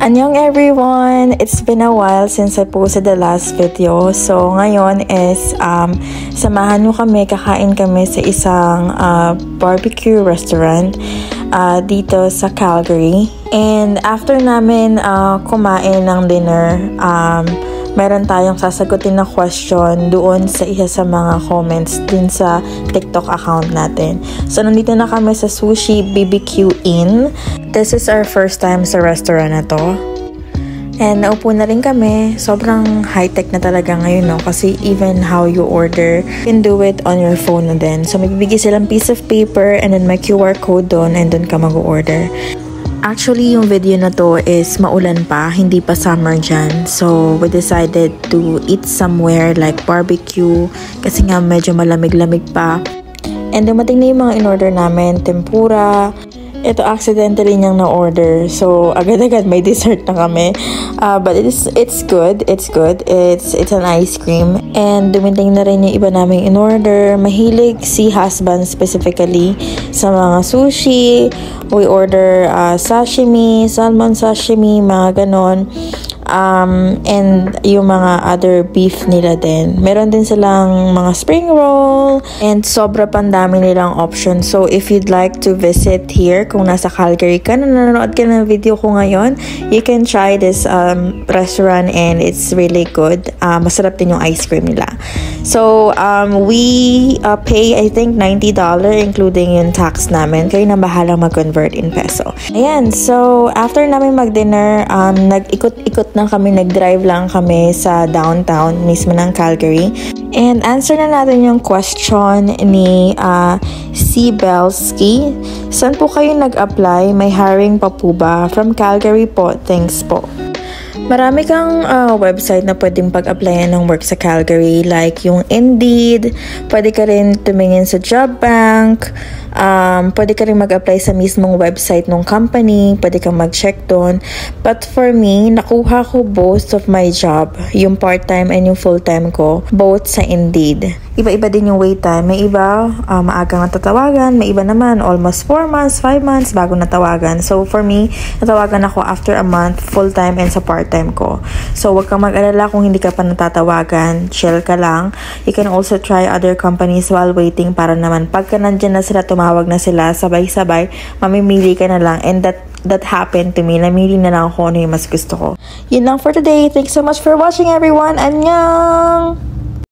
Annyeong everyone! It's been a while since I posted the last video. So ngayon is samahan nyo kami, kakain kami sa isang barbecue restaurant dito sa Calgary. And after namin kumain ng dinner, meron tayong sasagutin na question doon sa isa sa mga comments din sa TikTok account natin. So nandito na kami sa Sushi BBQ Inn. This is our first time sa restaurant na to. And naupo na rin kami. Sobrang high-tech na talaga ngayon, no? Kasi even how you order, you can do it on your phone na din. So magbibigay silang piece of paper and then may QR code doon and doon ka mag-order. Actually, yung video na to is maulan pa, hindi pa summer dyan. So, we decided to eat somewhere like barbecue kasi nga medyo malamig-lamig pa. And dumating na yung mga in-order namin, tempura. Ito accidentally niyang na-order. So, agad-agad may dessert na kami. But it's good. It's good. It's an ice cream. And dumating na rin yung iba naming in-order. Mahilig si husband specifically sa mga sushi. We order sashimi, salmon sashimi, mga ganon. And yung mga other beef nila din. Meron din silang mga spring roll and sobra pandami nilang options. So if you'd like to visit here, kung nasa Calgary ka, nanonood ka ng video ko ngayon, you can try this restaurant and it's really good. Masarap din yung ice cream nila. So we pay I think $90 including yung tax namin. Kayo na bahalang mag-convert in peso. Ayan, so after namin mag-dinner, nag-ikot-ikot na kami, nag-drive lang kami sa downtown mismo ng Calgary. And answer na natin yung question ni C. Belsky. Saan po kayo nag-apply? May hiring pa po ba? From Calgary po. Thanks po. Marami kang website na pwedeng pag-applyan ng work sa Calgary, like yung Indeed. Pwede ka rin tumingin sa Job Bank. Pwede ka rin mag-apply sa mismong website ng company. Pwede kang mag-check doon. But for me, nakuha ko both of my job, yung part-time and yung full-time ko, both sa Indeed. Iba-iba din yung wait time. May iba, maagang natatawagan. May iba naman, almost 4 months, 5 months bago natawagan. So for me, natawagan ako after a month, full-time and sa part-time ko. So wag kang mag-alala kung hindi ka pa natatawagan. Chill ka lang. You can also try other companies while waiting para naman pagka nandyan na sila, tumawag na sila, sabay-sabay, mamimili ka na lang. And that happened to me. Namili na lang ako ano yung mas gusto ko. Yun lang for today. Thanks so much for watching, everyone. Annyeong!